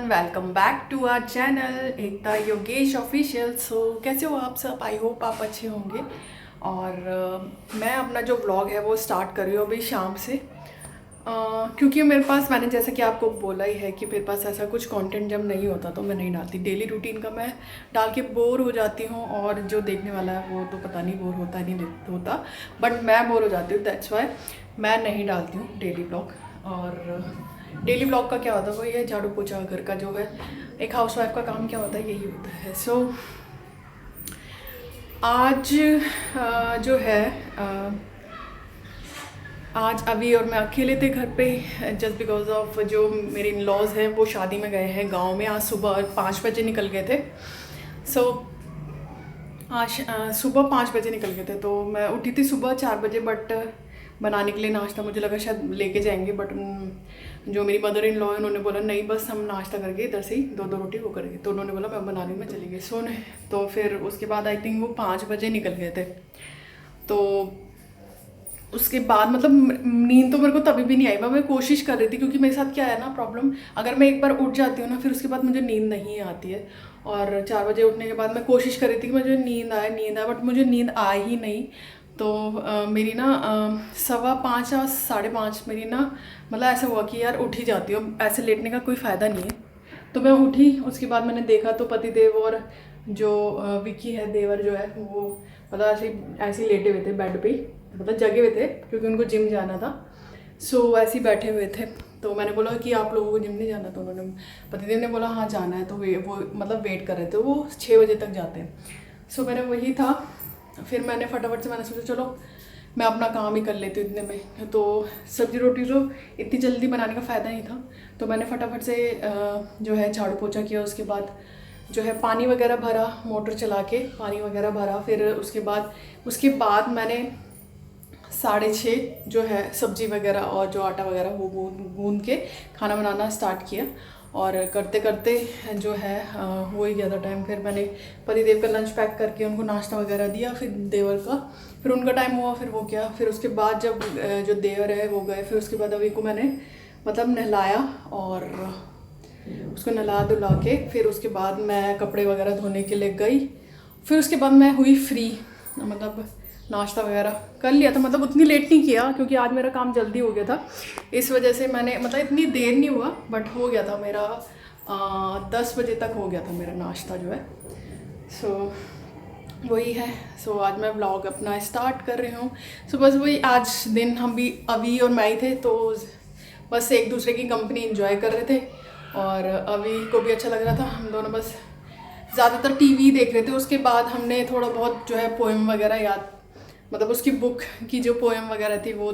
Welcome back to our channel Ekta Yogesh official. So कैसे हो आप सब? आई होप आप अच्छे होंगे। और मैं अपना जो व्लॉग है वो स्टार्ट कर रही हूँ अभी शाम से, क्योंकि मेरे पास, मैंने जैसा कि आपको बोला ही है कि मेरे पास ऐसा कुछ कंटेंट जब नहीं होता तो मैं नहीं डालती। डेली रूटीन का मैं डाल के बोर हो जाती हूँ, और जो देखने वाला है वो तो पता नहीं बोर होता नहीं होता, बट मैं बोर हो जाती हूँ। दैट्स वाई मैं नहीं डालती हूँ डेली ब्लॉग। और डेली ब्लॉग का क्या होता है, वो ये झाड़ू पोछा घर का जो है एक हाउसवाइफ का काम क्या होता है, यही होता है। सो आज जो है आज अभी और मैं अकेले थे घर पे, जस्ट बिकॉज ऑफ जो मेरे इन लॉज हैं वो शादी में गए हैं गांव में। आज सुबह 5 बजे निकल गए थे। सो आज सुबह 5 बजे निकल गए थे, तो मैं उठी थी सुबह 4 बजे। बट बनाने के लिए नाश्ता मुझे लगा शायद लेके जाएंगे, बट जो मेरी मदर इन लॉ है उन्होंने बोला नहीं, बस हम नाश्ता करके इधर से ही दो रोटी वो करेंगे। तो उन्होंने बोला मैं बना रही हूँ, मैं चली गई सोने। तो फिर उसके बाद आई थिंक वो 5 बजे निकल गए थे। तो उसके बाद मतलब नींद तो मेरे को तभी भी नहीं आई। मैं कोशिश कर रही थी, क्योंकि मेरे साथ क्या है ना प्रॉब्लम, अगर मैं एक बार उठ जाती हूँ ना फिर उसके बाद मुझे नींद नहीं आती है। और 4 बजे उठने के बाद मैं कोशिश कर रही थी कि मुझे नींद आए, बट मुझे नींद आई ही नहीं। तो मेरी ना 5:15 या 5:30 मेरी ना मतलब ऐसा हुआ कि यार उठ ही जाती हूँ, ऐसे लेटने का कोई फ़ायदा नहीं है। तो मैं उठी, उसके बाद मैंने देखा तो पतिदेव और जो विक्की है देवर जो है वो मतलब ऐसे ही लेटे हुए थे बेड पे ही, मतलब जगे हुए थे क्योंकि उनको जिम जाना था। सो ऐसे ही बैठे हुए थे। तो मैंने बोला कि आप लोगों को जिम नहीं जाना, तो उन्होंने पतिदेव ने बोला हाँ जाना है। तो वो मतलब वेट कर रहे थे, वो 6 बजे तक जाते हैं। सो मैंने वही था, फिर मैंने फटाफट से मैंने सोचा चलो मैं अपना काम ही कर लेती हूँ इतने में। तो सब्जी रोटी तो इतनी जल्दी बनाने का फ़ायदा नहीं था, तो मैंने फटाफट से जो है झाड़ू पोछा किया। उसके बाद जो है पानी वगैरह भरा, मोटर चला के पानी वगैरह भरा। फिर उसके बाद मैंने 6:30 जो है सब्जी वगैरह और जो आटा वगैरह वो गूंद के खाना बनाना स्टार्ट किया। और करते करते जो है हो ही गया था टाइम। फिर मैंने पतिदेव का लंच पैक करके उनको नाश्ता वगैरह दिया, फिर देवर का, फिर उनका टाइम हुआ, फिर वो क्या, फिर उसके बाद जब जो देवर है वो गए, फिर उसके बाद अभी को मैंने मतलब नहलाया और उसको नहला धुला के फिर उसके बाद मैं कपड़े वगैरह धोने के लिए गई। फिर उसके बाद मैं हुई फ्री, मतलब नाश्ता वगैरह कर लिया था। मतलब उतनी लेट नहीं किया क्योंकि आज मेरा काम जल्दी हो गया था, इस वजह से मैंने मतलब इतनी देर नहीं हुआ, बट हो गया था मेरा 10 बजे तक हो गया था मेरा नाश्ता जो है। सो वही है। सो आज मैं व्लॉग अपना स्टार्ट कर रही हूँ। सो बस वही, आज दिन हम भी अभी और मैं ही थे, तो बस एक दूसरे की कंपनी इंजॉय कर रहे थे। और अभी को भी अच्छा लग रहा था, हम दोनों बस ज़्यादातर टीवी देख रहे थे। उसके बाद हमने थोड़ा बहुत जो है पोएम वगैरह याद, मतलब उसकी बुक की जो पोएम वगैरह थी वो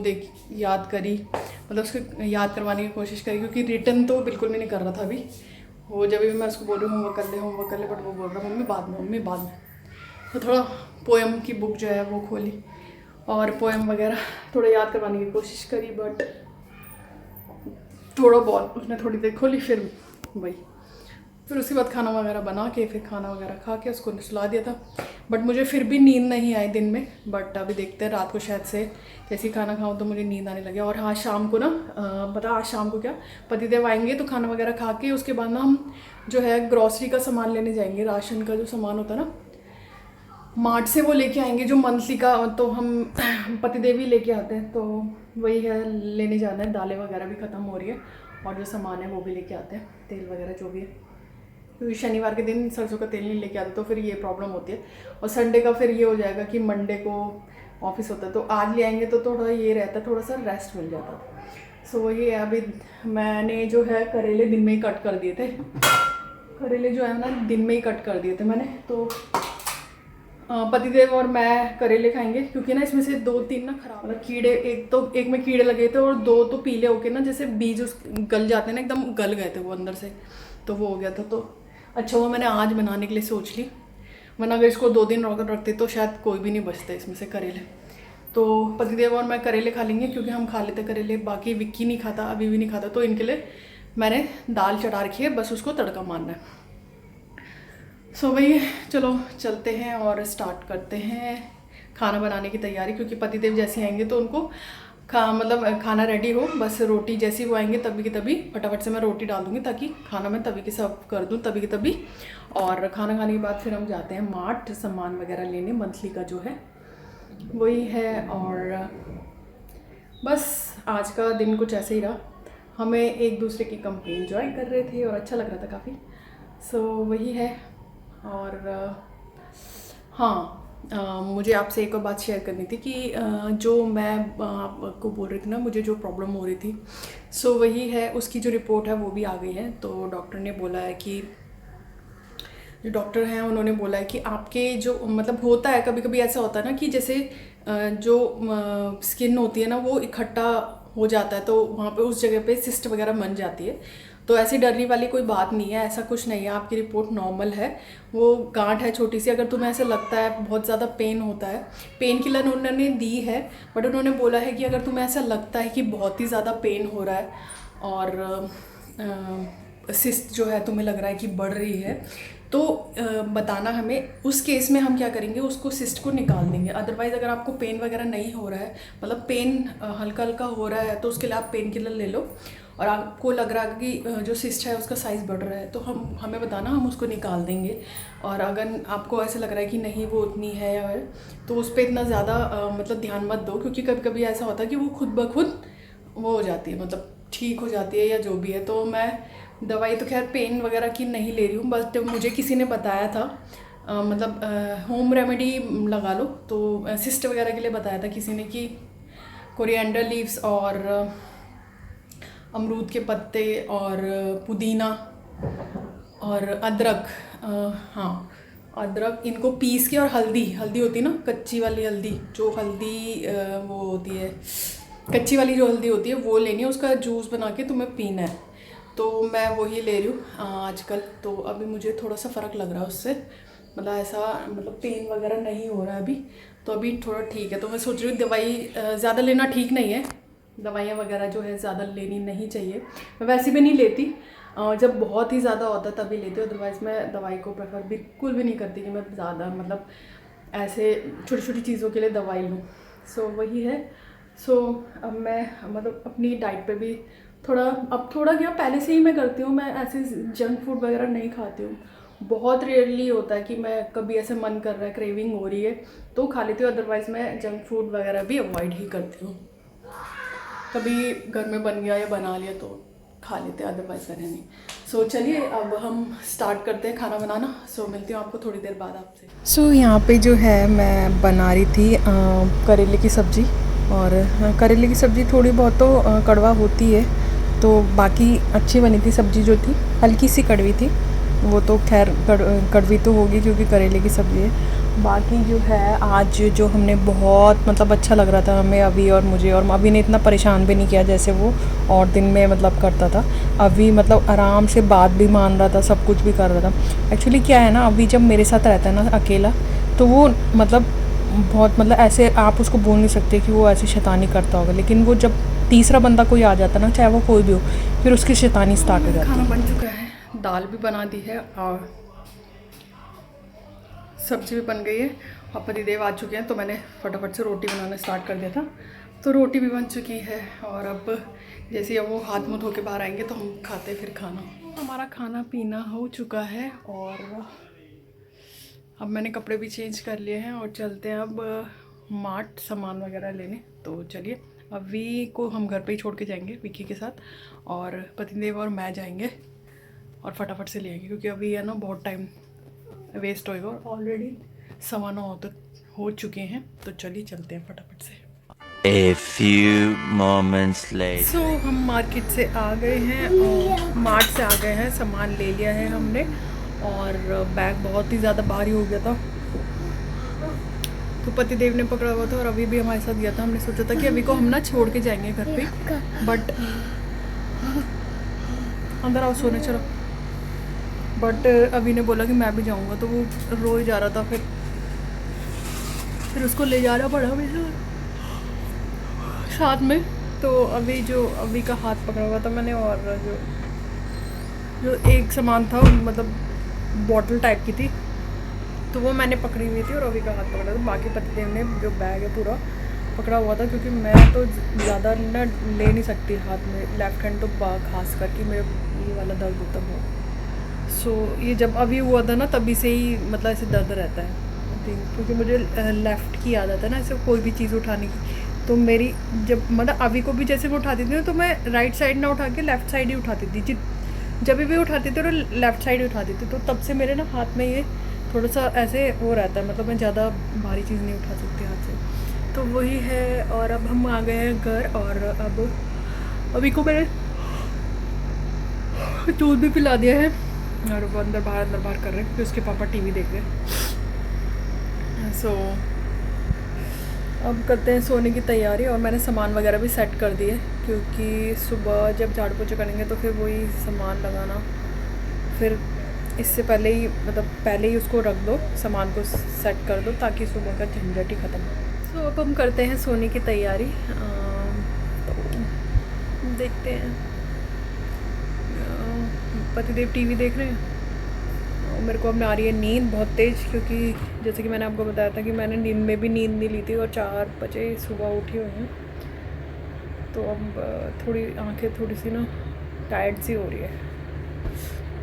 याद करी, मतलब उसको याद करवाने की कोशिश करी, क्योंकि रिटर्न तो बिल्कुल भी नहीं कर रहा था अभी। वो जब भी मैं उसको बोल रही हूँ होमवर्क कर ले, बट वो बोल रहा मम्मी बाद में। तो थोड़ा पोएम की बुक जो है वो खोली और पोएम वगैरह थोड़ा याद करवाने की कोशिश करी, बट थोड़ा बहुत उसने थोड़ी देर खोली, फिर वही। फिर उसके बाद खाना वगैरह बना के फिर खाना वगैरह खा के उसको सुला दिया था। बट मुझे फिर भी नींद नहीं आई दिन में, बट अभी देखते हैं रात को शायद से जैसे ही खाना खाऊं तो मुझे नींद आने लगे। और हाँ शाम को ना पता आज शाम को क्या, पतिदेव आएंगे तो खाना वगैरह खा के उसके बाद ना हम जो है ग्रॉसरी का सामान लेने जाएंगे। राशन का जो सामान होता है ना मार्ट से, वो लेके आएंगे जो मंथली का, तो हम पतिदेव ही लेके आते हैं, तो वही है लेने जाना है। दालें वगैरह भी ख़त्म हो रही है और जो सामान है वो भी लेके आते हैं, तेल वगैरह जो भी है, क्योंकि शनिवार के दिन सरसों का तेल नहीं लेके आते तो फिर ये प्रॉब्लम होती है। और संडे का फिर ये हो जाएगा कि मंडे को ऑफिस होता है, तो आज ले आएंगे तो थोड़ा ये रहता है, थोड़ा सा रेस्ट मिल जाता है। सो वही है। अभी मैंने जो है करेले दिन में ही कट कर दिए थे, करेले जो है ना दिन में ही कट कर दिए थे मैंने। तो पतिदेव और मैं करेले खाएंगे, क्योंकि ना इसमें से 2-3 ना खराब, मतलब कीड़े, एक में कीड़े लगे थे और 2 तो पीले होके ना जैसे बीज उस गल जाते हैं ना, एकदम गल गए थे वो अंदर से, तो वो हो गया था। तो अच्छा हुआ मैंने आज बनाने के लिए सोच ली, वरना अगर इसको 2 दिन रखते तो शायद कोई भी नहीं बचते इसमें से करेले। तो पतिदेव और मैं करेले खा लेंगे, क्योंकि हम खा लेते करेले, बाकी विक्की नहीं खाता, अभी भी नहीं खाता, तो इनके लिए मैंने दाल चढ़ा रखी है, बस उसको तड़का मारना है। सो भाई चलो चलते हैं और स्टार्ट करते हैं खाना बनाने की तैयारी, क्योंकि पतिदेव जैसे आएंगे तो उनको मतलब खाना रेडी हो, बस रोटी जैसी वो आएंगे तभी की तभी फटाफट से मैं रोटी डाल दूँगी ताकि खाना मैं तभी के सर्व कर दूँ तभी की तभी। और खाना खाने के बाद फिर हम जाते हैं मार्ट सामान वगैरह लेने, मंथली का जो है वही है। और बस आज का दिन कुछ ऐसे ही रहा। हमें एक दूसरे की कंपनी एंजॉय कर रहे थे और अच्छा लग रहा था काफ़ी। सो वही है। और हाँ, मुझे आपसे एक और बात शेयर करनी थी कि जो मैं आपको बोल रही थी ना, मुझे जो प्रॉब्लम हो रही थी, सो वही है, उसकी जो रिपोर्ट है वो भी आ गई है। तो डॉक्टर ने बोला है कि जो डॉक्टर हैं उन्होंने बोला है कि आपके जो मतलब होता है कभी कभी ऐसा होता है ना कि जैसे जो स्किन होती है ना वो इकट्ठा हो जाता है, तो वहाँ पे उस जगह पे सिस्ट वगैरह बन जाती है। तो ऐसी डरने वाली कोई बात नहीं है, ऐसा कुछ नहीं है, आपकी रिपोर्ट नॉर्मल है। वो गांठ है छोटी सी, अगर तुम्हें ऐसा लगता है बहुत ज़्यादा पेन होता है, पेन किलर उन्होंने दी है, बट उन्होंने बोला है कि अगर तुम्हें ऐसा लगता है कि बहुत ही ज़्यादा पेन हो रहा है और सिस्ट जो है तुम्हें लग रहा है कि बढ़ रही है, तो बताना हमें। उस केस में हम क्या करेंगे, उसको सिस्ट को निकाल देंगे। अदरवाइज़ अगर आपको पेन वगैरह नहीं हो रहा है, मतलब पेन हल्का हल्का हो रहा है, तो उसके लिए आप पेन किलर ले लो। और आपको लग रहा है कि जो सिस्ट है उसका साइज़ बढ़ रहा है, तो हमें बताना, हम उसको निकाल देंगे। और अगर आपको ऐसे लग रहा है कि नहीं वो उतनी है या तो उस पर इतना ज़्यादा मतलब ध्यान मत दो, क्योंकि कभी कभी ऐसा होता है कि वो खुद ब खुद वो हो जाती है, मतलब ठीक हो जाती है या जो भी है। तो मैं दवाई तो खैर पेन वगैरह की नहीं ले रही हूँ, बट मुझे किसी ने बताया था मतलब होम रेमेडी लगा लो, तो सिस्ट वगैरह के लिए बताया था किसी ने कि कोरिएंडर लीव्स और अमरूद के पत्ते और पुदीना और अदरक, हाँ अदरक, इनको पीस के, और हल्दी होती है ना कच्ची वाली हल्दी, जो हल्दी वो होती है कच्ची वाली जो हल्दी होती है वो लेनी है, उसका जूस बना के तुम्हें पीना है। तो मैं वही ले रही हूँ आजकल। तो अभी मुझे थोड़ा सा फ़र्क लग रहा है उससे, मतलब ऐसा मतलब पेन वगैरह नहीं हो रहा है अभी, तो अभी थोड़ा ठीक है। तो मैं सोच रही हूँ दवाई ज़्यादा लेना ठीक नहीं है, दवाइयाँ वगैरह जो है ज़्यादा लेनी नहीं चाहिए। मैं वैसे भी नहीं लेती, जब बहुत ही ज़्यादा होता है तभी लेती हूँ, अदरवाइज़ मैं दवाई को प्रेफर बिल्कुल भी नहीं करती कि मैं ज़्यादा मतलब ऐसे छोटी छोटी चीज़ों के लिए दवाई लूँ। सो वही है। सो अब मैं मतलब अपनी डाइट पे भी थोड़ा क्या, पहले से ही मैं करती हूँ, मैं ऐसे जंक फूड वगैरह नहीं खाती हूँ। बहुत रेयरली होता है कि मैं कभी ऐसे मन कर रहा है, क्रेविंग हो रही है तो खा लेती हूँ, अदरवाइज़ मैं जंक फूड वगैरह भी अवॉइड ही करती हूँ। कभी घर में बन गया या बना लिया तो खा लेते हैं, अदरवाइज़ करें नहीं। सो चलिए अब हम स्टार्ट करते हैं खाना बनाना। सो मिलती हूँ आपको थोड़ी देर बाद आपसे। सो यहाँ पे जो है मैं बना रही थी करेले की सब्ज़ी, और करेले की सब्ज़ी थोड़ी बहुत तो कड़वा होती है, तो बाकी अच्छी बनी थी सब्ज़ी, जो थी हल्की सी कड़वी थी, वो तो खैर कड़वी तो होगी क्योंकि करेले की सब्ज़ी है। बाकी जो है आज जो हमने बहुत मतलब अच्छा लग रहा था हमें, अभी और मुझे, और अभी ने इतना परेशान भी नहीं किया जैसे वो और दिन में मतलब करता था। अभी मतलब आराम से बात भी मान रहा था, सब कुछ भी कर रहा था। एक्चुअली क्या है ना, अभी जब मेरे साथ रहता है ना अकेला, तो वो मतलब बहुत मतलब ऐसे आप उसको बोल नहीं सकते कि वो ऐसी शैतानी करता होगा, लेकिन वो जब तीसरा बंदा कोई आ जाता है ना, चाहे वो कोई भी हो, फिर उसकी शैतानी स्टार्ट हो जाती है। खाना बन चुका है, दाल भी बना दी है और सब्ज़ी भी बन गई है, और पतिदेव आ चुके हैं, तो मैंने फटाफट से रोटी बनाना स्टार्ट कर दिया था। तो रोटी भी बन चुकी है, और अब जैसे अब वो हाथ मुँह धो के बाहर आएंगे तो हम खाते फिर खाना। हमारा खाना पीना हो चुका है, और अब मैंने कपड़े भी चेंज कर लिए हैं और चलते हैं अब मार्ट सामान वगैरह लेने। तो चलिए, अब वी को हम घर पे ही छोड़ के जाएंगे विक्की के साथ, और पतिदेव और मैं जाएंगे और फटाफट से ले आएंगे, क्योंकि अभी है ना बहुत टाइम वेस्ट होएगा, और ऑलरेडी 9:15 तक हो चुके हैं। तो चलिए चलते हैं फटाफट से। A few moments later. सो हम मार्केट से आ गए हैं, और मार्ट से आ गए हैं, सामान ले लिया है हमने, और बैग बहुत ही ज़्यादा भारी हो गया था, तो पतिदेव ने पकड़ा हुआ था, और अभी भी हमारे साथ गया था। हमने सोचा था कि अभी को हम ना छोड़ के जाएंगे घर पे, बट अंदर आओ सोने चलो, बट अभी ने बोला कि मैं भी जाऊंगा, तो वो रो ही जा रहा था, फिर उसको ले जाना पड़ा मुझे साथ में। तो अभी का हाथ पकड़ा हुआ था मैंने, और जो एक सामान था मतलब बॉटल टाइप की थी, तो वो मैंने पकड़ी हुई थी, और अभी का हाथ पकड़ा था। बाकी पतिदेव ने जो बैग है पूरा पकड़ा हुआ था, क्योंकि मैं तो ज़्यादा ना ले नहीं सकती हाथ में, लेफ़्ट हैंड तो खास करके मेरे ये वाला दर्द होता है बहुत। सो ये जब अभी हुआ था ना तभी से ही मतलब ऐसे दर्द रहता है आई थिंक, क्योंकि मुझे लेफ़्ट की आदत है ना ऐसे कोई भी चीज़ उठाने की। तो मेरी जब मतलब अभी को भी जैसे मैं उठाती थी ना, तो मैं राइट साइड ना उठा के लेफ़्ट साइड ही उठाती थी, जब भी उठाती थी तो लेफ़्ट साइड ही उठाती थी। तो तब से मेरे ना हाथ में ये थोड़ा सा ऐसे वो रहता है, मतलब मैं ज़्यादा भारी चीज़ नहीं उठा सकती हाथ से। तो वही है। और अब हम आ गए हैं घर, और अब अभी को मैंने दूध भी पिला दिया है, और वो अंदर बाहर कर रहे हैं क्योंकि उसके पापा टीवी देख रहे हैं। सो अब करते हैं सोने की तैयारी, और मैंने सामान वगैरह भी सेट कर दिए, क्योंकि सुबह जब झाड़ू पोछा करेंगे तो फिर वही सामान लगाना, फिर इससे पहले ही मतलब पहले ही उसको रख दो, सामान को सेट कर दो, ताकि सुबह का झंझट ही ख़त्म हो। सो अब हम करते हैं सोने की तैयारी। तो देखते हैं। पतिदेव टीवी देख रहे हैं, और मेरे को अब आ रही है नींद बहुत तेज़, क्योंकि जैसे कि मैंने आपको बताया था कि मैंने नींद में भी नींद नहीं ली थी, और 4 बजे सुबह उठी हुई हूँ। तो अब थोड़ी आंखें थोड़ी सी ना टायर्ड सी हो रही है,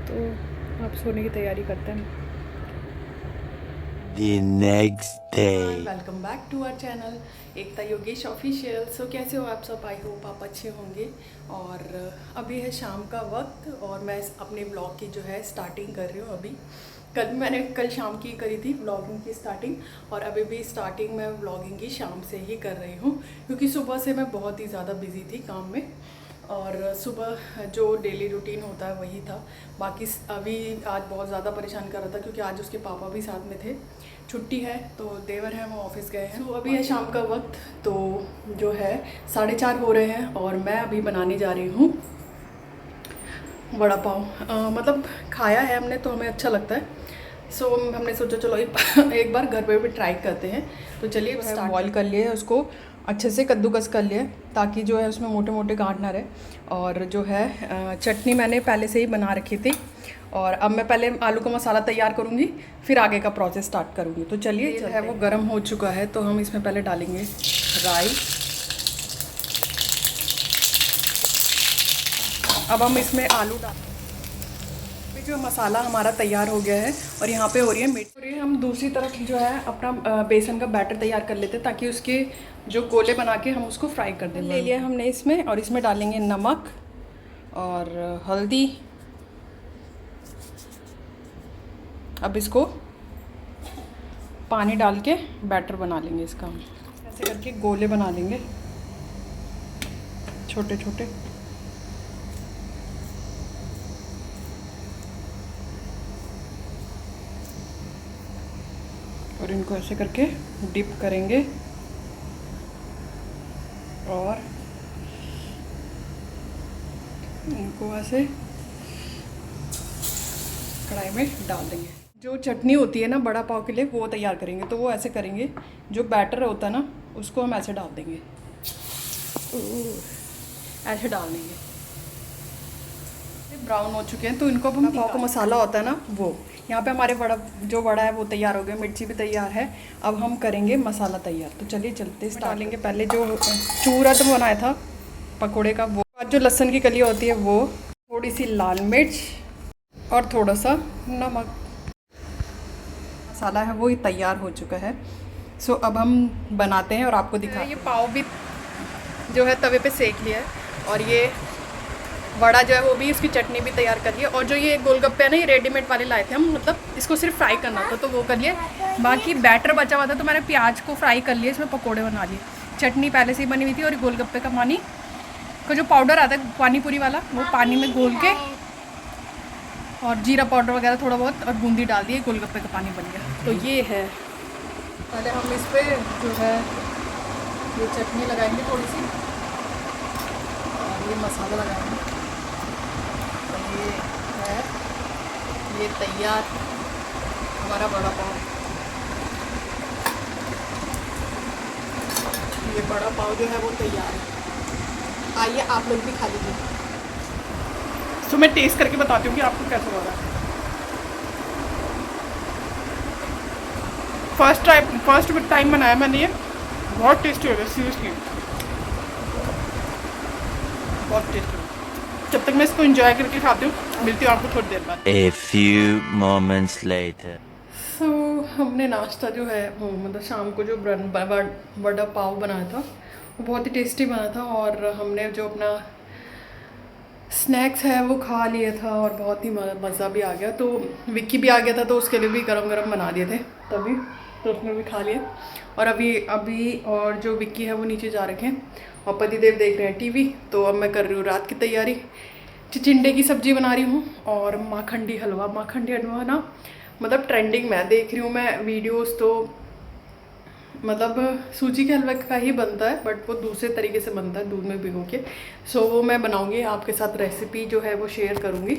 तो आप सोने की तैयारी करते हैं। The next day. Welcome back to our channel Ekta Yogesh official. So कैसे हो आप सब? आई होप आप अच्छे होंगे। और अभी है शाम का वक्त, और मैं अपने ब्लॉग की जो है स्टार्टिंग कर रही हूँ अभी। कल शाम की करी थी ब्लॉगिंग की स्टार्टिंग, और अभी भी स्टार्टिंग मैं ब्लॉगिंग की शाम से ही कर रही हूँ, क्योंकि सुबह से मैं बहुत ही ज़्यादा बिजी थी काम में, और सुबह जो डेली रूटीन होता है वही था। बाकी अभी आज बहुत ज़्यादा परेशान कर रहा था, क्योंकि आज उसके पापा भी साथ में थे, छुट्टी है तो देवर हैं वो ऑफिस गए हैं। तो अभी है शाम का वक्त, तो जो है 4:30 हो रहे हैं, और मैं अभी बनाने जा रही हूँ वड़ा पाव। मतलब खाया है हमने तो हमें अच्छा लगता है, सो हमने सोचा चलो एक बार घर पे भी ट्राई करते हैं। तो चलिए बॉईल कर लिए उसको अच्छे से, कद्दूकस कर लिए, ताकि जो है उसमें मोटे मोटे गांठ ना रहे। और जो है चटनी मैंने पहले से ही बना रखी थी, और अब मैं पहले आलू का मसाला तैयार करूँगी, फिर आगे का प्रोसेस स्टार्ट करूँगी। तो चलिए, जो है वो गर्म हो चुका है, तो हम इसमें पहले डालेंगे राई। अब हम इसमें आलू डालेंगे। जो मसाला हमारा तैयार हो गया है, और यहाँ पे हो रही है मिर्च। हम दूसरी तरफ जो है अपना बेसन का बैटर तैयार कर लेते हैं, ताकि उसके जो गोले बना के हम उसको फ्राई कर दें। ले लिया हमने इसमें, और इसमें डालेंगे नमक और हल्दी। अब इसको पानी डाल के बैटर बना लेंगे इसका, ऐसे करके गोले बना लेंगे छोटे छोटे। और इनको ऐसे करके डिप करेंगे, और इनको ऐसे कढ़ाई में डाल देंगे। जो चटनी होती है ना बड़ा पाव के लिए, वो तैयार करेंगे। तो वो ऐसे करेंगे, जो बैटर होता है ना उसको हम ऐसे डाल देंगे, ऐसे डाल देंगे। ब्राउन हो चुके हैं, तो इनको अब हम पाव का मसाला होता है ना वो, यहाँ पे हमारे वड़ा है वो तैयार हो गया, मिर्ची भी तैयार है। अब हम करेंगे मसाला तैयार। तो चलिए चलते डालेंगे पहले जो चूरा तो बनाया था पकोड़े का, वो जो लहसुन की कली होती है वो, थोड़ी सी लाल मिर्च और थोड़ा सा नमक। मसाला है वो ही तैयार हो चुका है। सो अब हम बनाते हैं और आपको दिखा। ये पाव भी जो है तवे पे सेक लिया है, और ये वड़ा जो है वो भी, उसकी चटनी भी तैयार कर ली है। और जो ये गोलगप्पे है ना, ये रेडीमेड वाले लाए थे हम, मतलब इसको सिर्फ फ्राई करना था तो वो कर लिए। बाकी बैटर बचा हुआ था तो मैंने प्याज को फ्राई कर लिया, इसमें पकोड़े बना लिए। चटनी पहले से ही बनी हुई थी, और गोलगप्पे का पानी का जो पाउडर आता है पानी पूरी वाला, वो पानी में घोल के, और जीरा पाउडर वगैरह थोड़ा बहुत और बूंदी डाल दिए, गोलगप्पे का पानी बन गया। तो ये है। पहले हम इस पर जो है ये चटनी लगाएंगे थोड़ी सी, और ये मसाला लगाएंगे। ये है ये तैयार हमारा बड़ा पाव। ये बड़ा पाव जो है वो तैयार है। आइए आप लोग भी खा लीजिए। तो मैं टेस्ट करके बताती हूँ कि आपको कैसा हो रहा है। फर्स्ट टाइम बनाया मैंने ये बहुत टेस्टी हो रहा है सीरियसली, बहुत टेस्टी। जब तक मैं इसको एंजॉय करके खाती हूँ, मिलती हूँ आपको थोड़ी देर बाद। A few moments later. सो हमने नाश्ता जो है वो मतलब शाम को जो वड़ा पाव बनाया था वो बहुत ही टेस्टी बना था, और हमने जो अपना स्नैक्स है वो खा लिया था और बहुत ही मज़ा भी आ गया। तो विक्की भी आ गया था तो उसके लिए भी गरम गरम बना दिए थे तभी, तो उसने भी खा लिया। और अभी और जो विक्की है वो नीचे जा रखे हैं और पतिदेव देख रहे हैं टीवी। तो अब मैं कर रही हूँ रात की तैयारी। चिचिंडे की सब्ज़ी बना रही हूँ और माखंडी हलवा। माखंडी हलवा ना मतलब ट्रेंडिंग में देख रही हूँ मैं वीडियोस, तो मतलब सूजी के हलवे का ही बनता है बट वो दूसरे तरीके से बनता है दूध में भिगो के। सो वो मैं बनाऊँगी, आपके साथ रेसिपी जो है वो शेयर करूँगी।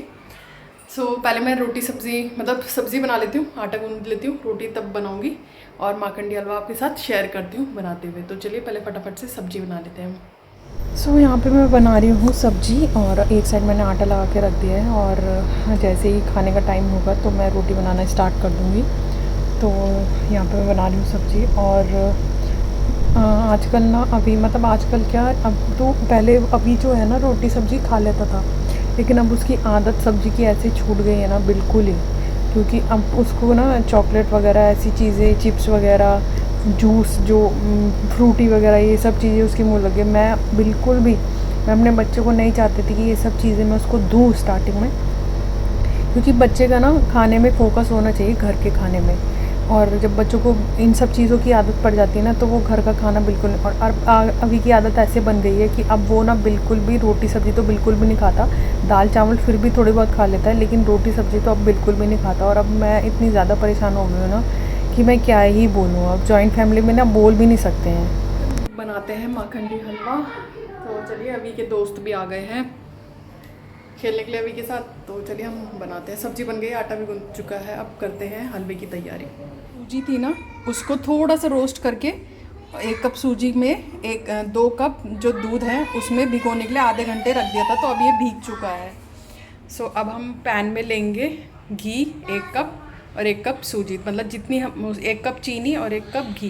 सो पहले मैं रोटी सब्ज़ी मतलब सब्ज़ी बना लेती हूँ, आटा गूंद लेती हूँ, रोटी तब बनाऊँगी और माखंडी हलवा आपके साथ शेयर करती हूँ बनाते हुए। तो चलिए पहले फटाफट से सब्ज़ी बना लेते हैं। सो यहाँ पे मैं बना रही हूँ सब्ज़ी और एक साइड मैंने आटा लगा के रख दिया है, और जैसे ही खाने का टाइम होगा तो मैं रोटी बनाना स्टार्ट कर दूँगी। तो यहाँ पे मैं बना रही हूँ सब्ज़ी। और आजकल ना अभी मतलब आजकल क्या, अब तो पहले अभी जो है ना रोटी सब्ज़ी खा लेता था, लेकिन अब उसकी आदत सब्ज़ी की ऐसे छूट गई है ना बिल्कुल ही, क्योंकि अब उसको ना चॉकलेट वगैरह ऐसी चीज़ें, चिप्स वगैरह, जूस जो फ्रूटी वगैरह ये सब चीज़ें उसकी मुँह लगे। मैं बिल्कुल भी, मैं अपने बच्चे को नहीं चाहती थी कि ये सब चीज़ें मैं उसको दूँ स्टार्टिंग में, क्योंकि बच्चे का ना खाने में फ़ोकस होना चाहिए घर के खाने में। और जब बच्चों को इन सब चीज़ों की आदत पड़ जाती है ना तो वो घर का खाना बिल्कुल नहीं। और अभी की आदत ऐसे बन गई है कि अब वो ना बिल्कुल भी रोटी सब्ज़ी तो बिल्कुल भी नहीं खाता। दाल चावल फिर भी थोड़ी बहुत खा लेता है, लेकिन रोटी सब्ज़ी तो अब बिल्कुल भी नहीं खाता। और अब मैं इतनी ज़्यादा परेशान हो गई हूँ ना कि मैं क्या ही बोलूँ। अब जॉइंट फैमिली में ना बोल भी नहीं सकते हैं। बनाते हैं माखंडी हलवा। तो चलिए अभी के दोस्त भी आ गए हैं खेलने के लिए अभी के साथ, तो चलिए हम बनाते हैं। सब्ज़ी बन गई, आटा भी गूंद चुका है, अब करते हैं हलवे की तैयारी। सूजी थी ना उसको थोड़ा सा रोस्ट करके 1 कप सूजी में 2 कप जो दूध है उसमें भिगोने के लिए आधे घंटे रख दिया था, तो अब ये भीग चुका है। सो अब हम पैन में लेंगे घी 1 कप और 1 कप सूजी, मतलब जितनी हम 1 कप चीनी और 1 कप घी।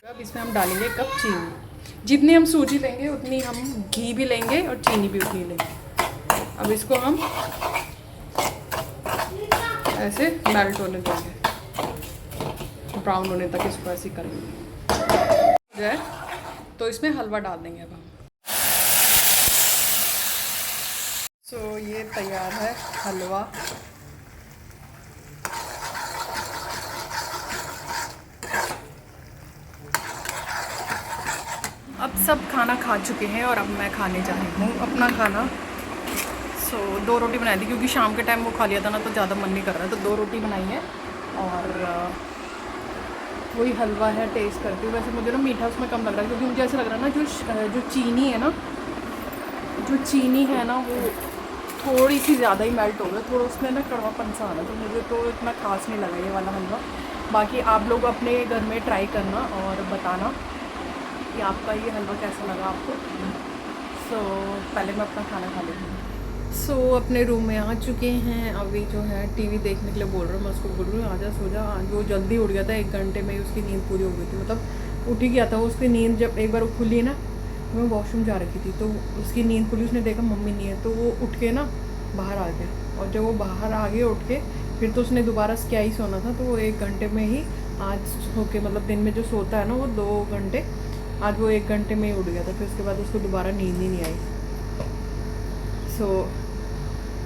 अब इसमें हम डालेंगे 1 कप चीनी। जितनी हम सूजी लेंगे उतनी हम घी भी लेंगे और चीनी भी उतनी लेंगे। अब इसको हम ऐसे मेल्ट होने देंगे, ब्राउन होने तक इसको ऐसे करेंगे। तो इसमें हलवा डाल देंगे अब हम। सो ये तैयार है हलवा। अब सब खाना खा चुके हैं और अब मैं खाने जा रही हूँ अपना खाना। सो 2 रोटी बनाई थी क्योंकि शाम के टाइम वो खा लिया था ना तो ज़्यादा मन नहीं कर रहा, तो 2 रोटी बनाई है और वही हलवा है। टेस्ट करती हूँ। वैसे मुझे ना मीठा उसमें कम लग रहा है क्योंकि मुझे ऐसा लग रहा है ना जो चीनी है ना, जो चीनी है ना वो थोड़ी सी ज़्यादा ही मेल्ट हो गया, थोड़ा उसमें ना कड़वापन सा आ रहा, तो मुझे तो इतना खास नहीं लगा ये वाला हलवा। बाकी आप लोग अपने घर में ट्राई करना और बताना कि आपका ये हलवा कैसा लगा आपको। सो पहले मैं अपना खाना खा लेती हूँ। सो अपने रूम में आ चुके हैं। अभी जो है टीवी देखने के लिए बोल रहा हूँ, मैं उसको बोल रही हूँ आजा सो जा। आज वो जल्दी उठ गया था, 1 घंटे में ही उसकी नींद पूरी हो गई थी, मतलब उठ ही गया था। उसकी नींद जब एक बार खुली ना, मैं वॉशरूम जा रखी थी तो उसकी नींद खुली, उसने देखा मम्मी नहीं है तो वो उठ के ना बाहर आ गया। और जब वो बाहर आ गया उठ के, फिर तो उसने दोबारा क्या ही सोना था, तो वो 1 घंटे में ही आज सो के, मतलब दिन में जो सोता है ना वो 2 घंटे, आज वो 1 घंटे में ही उठ गया था। फिर उसके बाद उसको दोबारा नींद ही नहीं आई। सो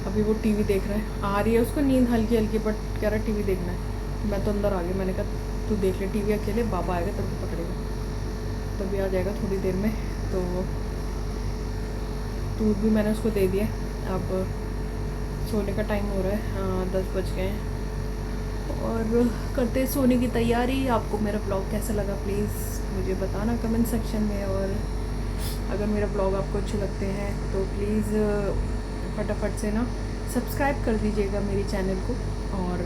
अभी वो टीवी देख रहा है, आ रही है उसको नींद हल्की हल्की, बट कह रहा है टीवी देखना है। मैं तो अंदर आ गई, मैंने कहा तू देख ले टीवी अकेले, बाबा आएगा तब तो पकड़ेगा, तभी आ जाएगा थोड़ी देर में। तो दूध भी मैंने उसको दे दिया। अब सोने का टाइम हो रहा है, 10 बज गए हैं और करते हैं सोने की तैयारी। आपको मेरा ब्लॉग कैसा लगा प्लीज़ मुझे बताना कमेंट सेक्शन में, और अगर मेरा ब्लॉग आपको अच्छे लगते हैं तो प्लीज़ फटाफट से ना सब्सक्राइब कर दीजिएगा मेरी चैनल को, और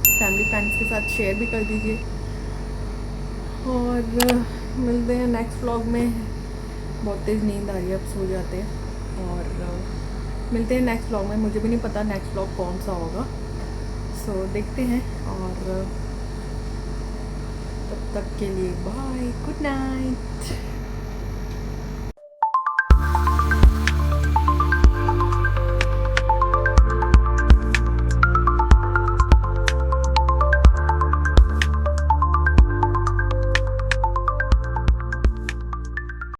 फैमिली फ्रेंड्स के साथ शेयर भी कर दीजिए। और मिलते हैं नेक्स्ट व्लॉग में। बहुत तेज़ नींद आ रही है, अब सो जाते हैं और मिलते हैं नेक्स्ट व्लॉग में। मुझे भी नहीं पता नेक्स्ट व्लॉग कौन सा होगा। सो देखते हैं, और तब तक के लिए बाय, गुड नाइट।